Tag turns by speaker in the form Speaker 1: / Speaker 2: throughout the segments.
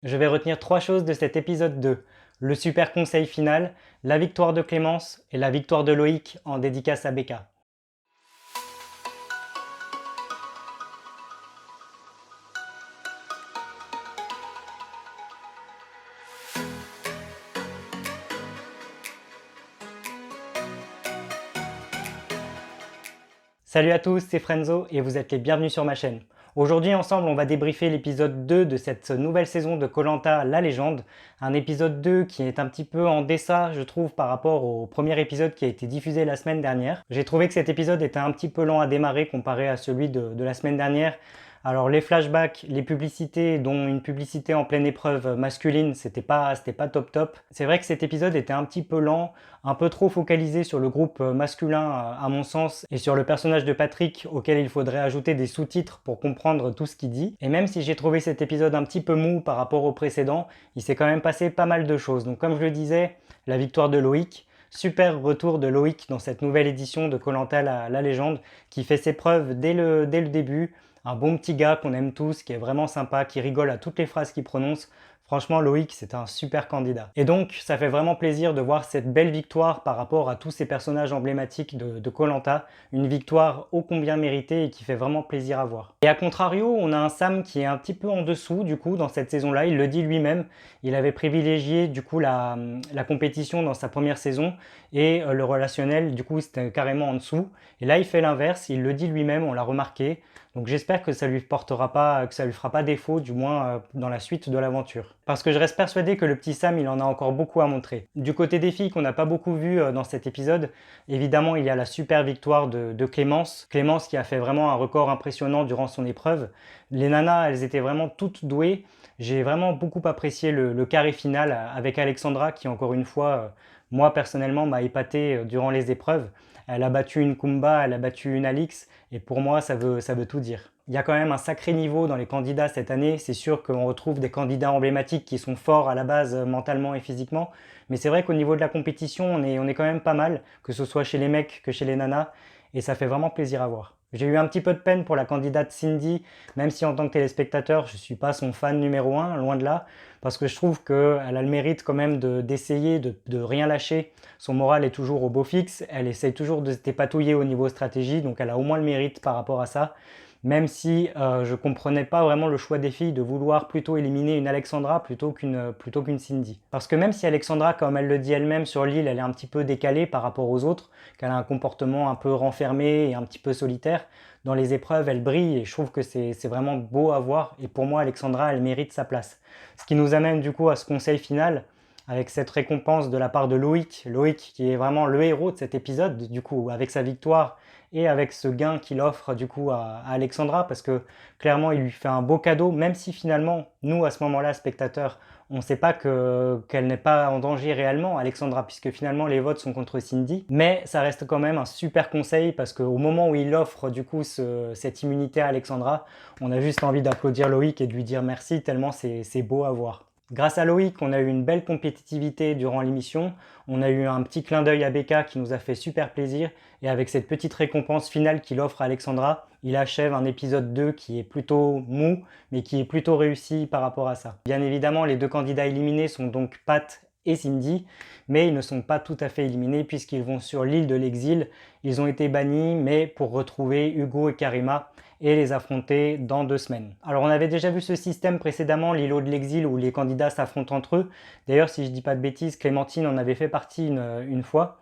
Speaker 1: Je vais retenir trois choses de cet épisode 2. Le super conseil final, la victoire de Clémence et la victoire de Loïc en dédicace à Becca. Salut à tous, c'est Frenzo et vous êtes les bienvenus sur ma chaîne. Aujourd'hui ensemble on va débriefer l'épisode 2 de cette nouvelle saison de koh La Légende. Un épisode 2 qui est un petit peu en deçà je trouve par rapport au premier épisode qui a été diffusé la semaine dernière. J'ai trouvé que cet épisode était un petit peu lent à démarrer comparé à celui de la semaine dernière. Alors les flashbacks, les publicités, dont une publicité en pleine épreuve masculine, c'était pas top. C'est vrai que cet épisode était un petit peu lent, un peu trop focalisé sur le groupe masculin à mon sens, et sur le personnage de Patrick auquel il faudrait ajouter des sous-titres pour comprendre tout ce qu'il dit. Et même si j'ai trouvé cet épisode un petit peu mou par rapport au précédent, il s'est quand même passé pas mal de choses. Donc comme je le disais, la victoire de Loïc, super retour de Loïc dans cette nouvelle édition de koh la Légende, qui fait ses preuves dès le début. Un bon petit gars qu'on aime tous, qui est vraiment sympa, qui rigole à toutes les phrases qu'il prononce. Franchement, Loïc, c'est un super candidat. Et donc, ça fait vraiment plaisir de voir cette belle victoire par rapport à tous ces personnages emblématiques de koh Lanta. Une victoire ô combien méritée et qui fait vraiment plaisir à voir. Et à contrario, on a un Sam qui est un petit peu en dessous, du coup, dans cette saison-là. Il le dit lui-même. Il avait privilégié, du coup, la compétition dans sa première saison et le relationnel, du coup, c'était carrément en dessous. Et là, il fait l'inverse. Il le dit lui-même, on l'a remarqué. Donc j'espère que ça lui portera pas, que ça lui fera pas défaut, du moins dans la suite de l'aventure. Parce que je reste persuadé que le petit Sam, il en a encore beaucoup à montrer. Du côté des filles qu'on n'a pas beaucoup vu dans cet épisode, évidemment il y a la super victoire de Clémence. Clémence qui a fait vraiment un record impressionnant durant son épreuve. Les nanas, elles étaient vraiment toutes douées. J'ai vraiment beaucoup apprécié le carré final avec Alexandra qui encore une fois, moi personnellement, m'a épaté durant les épreuves. Elle a battu une Kumba, elle a battu une Alix, et pour moi, ça veut tout dire. Il y a quand même un sacré niveau dans les candidats cette année. C'est sûr qu'on retrouve des candidats emblématiques qui sont forts à la base mentalement et physiquement. Mais c'est vrai qu'au niveau de la compétition, on est quand même pas mal, que ce soit chez les mecs que chez les nanas. Et ça fait vraiment plaisir à voir. J'ai eu un petit peu de peine pour la candidate Cindy, même si en tant que téléspectateur, je ne suis pas son fan numéro 1, loin de là, parce que je trouve qu'elle a le mérite quand même d'essayer de rien lâcher. Son moral est toujours au beau fixe, elle essaye toujours de se dépatouiller au niveau stratégie, donc elle a au moins le mérite par rapport à ça. Même si je comprenais pas vraiment le choix des filles de vouloir plutôt éliminer une Alexandra plutôt qu'une Cindy. Parce que même si Alexandra, comme elle le dit elle-même sur l'île, elle est un petit peu décalée par rapport aux autres, qu'elle a un comportement un peu renfermé et un petit peu solitaire, dans les épreuves, elle brille et je trouve que c'est vraiment beau à voir. Et pour moi, Alexandra, elle mérite sa place. Ce qui nous amène du coup à ce conseil final, avec cette récompense de la part de Loïc. Loïc qui est vraiment le héros de cet épisode, du coup, avec sa victoire et avec ce gain qu'il offre du coup à Alexandra, parce que clairement il lui fait un beau cadeau, même si finalement, nous à ce moment-là, spectateurs, on ne sait pas qu'elle n'est pas en danger réellement, Alexandra, puisque finalement les votes sont contre Cindy, mais ça reste quand même un super conseil, parce qu'au moment où il offre du coup cette immunité à Alexandra, on a juste envie d'applaudir Loïc et de lui dire merci, tellement c'est beau à voir. Grâce à Loïc, on a eu une belle compétitivité durant l'émission, on a eu un petit clin d'œil à Becca qui nous a fait super plaisir, et avec cette petite récompense finale qu'il offre à Alexandra, il achève un épisode 2 qui est plutôt mou, mais qui est plutôt réussi par rapport à ça. Bien évidemment, les deux candidats éliminés sont donc Pat et Cindy, mais ils ne sont pas tout à fait éliminés puisqu'ils vont sur l'île de l'exil. Ils ont été bannis, mais pour retrouver Hugo et Karima et les affronter dans 2 semaines. Alors on avait déjà vu ce système précédemment, l'îlot de l'exil, où les candidats s'affrontent entre eux. D'ailleurs, si je dis pas de bêtises, Clémentine en avait fait partie une fois.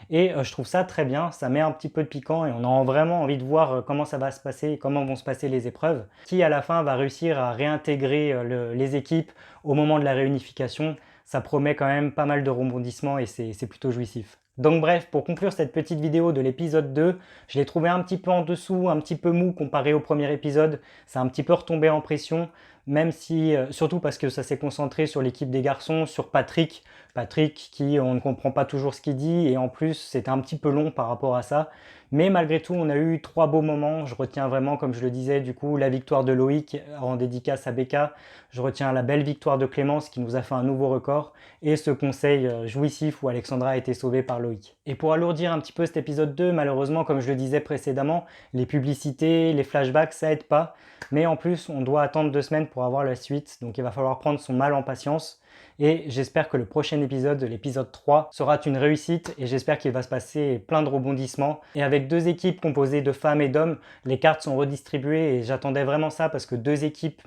Speaker 1: Et je trouve ça très bien, ça met un petit peu de piquant et on a vraiment envie de voir comment ça va se passer, comment vont se passer les épreuves. Qui à la fin va réussir à réintégrer les équipes au moment de la réunification. Ça promet quand même pas mal de rebondissements et c'est plutôt jouissif. Donc bref, pour conclure cette petite vidéo de l'épisode 2, je l'ai trouvé un petit peu en dessous, un petit peu mou comparé au premier épisode. Ça a un petit peu retombé en pression, même si, surtout parce que ça s'est concentré sur l'équipe des garçons, sur Patrick. Patrick qui, on ne comprend pas toujours ce qu'il dit, et en plus, c'était un petit peu long par rapport à ça. Mais malgré tout, on a eu 3 beaux moments. Je retiens vraiment, comme je le disais, du coup, la victoire de Loïc en dédicace à Becca. Je retiens la belle victoire de Clémence qui nous a fait un nouveau record et ce conseil jouissif où Alexandra a été sauvée par Loïc. Et pour alourdir un petit peu cet épisode 2, malheureusement, comme je le disais précédemment, les publicités, les flashbacks, ça aide pas. Mais en plus, on doit attendre 2 semaines pour avoir la suite, donc il va falloir prendre son mal en patience. Et j'espère que le prochain épisode, l'épisode 3, sera une réussite et j'espère qu'il va se passer plein de rebondissements. Et avec 2 équipes composées de femmes et d'hommes, les cartes sont redistribuées et j'attendais vraiment ça parce que 2 équipes,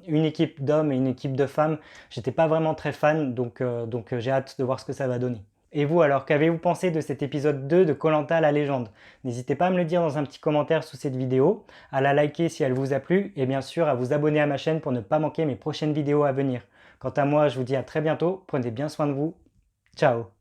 Speaker 1: une équipe d'hommes et une équipe de femmes, j'étais pas vraiment très fan, donc j'ai hâte de voir ce que ça va donner. Et vous alors, qu'avez-vous pensé de cet épisode 2 de koh la légende? N'hésitez pas à me le dire dans un petit commentaire sous cette vidéo, à la liker si elle vous a plu et bien sûr à vous abonner à ma chaîne pour ne pas manquer mes prochaines vidéos à venir. Quant à moi, je vous dis à très bientôt, prenez bien soin de vous, ciao!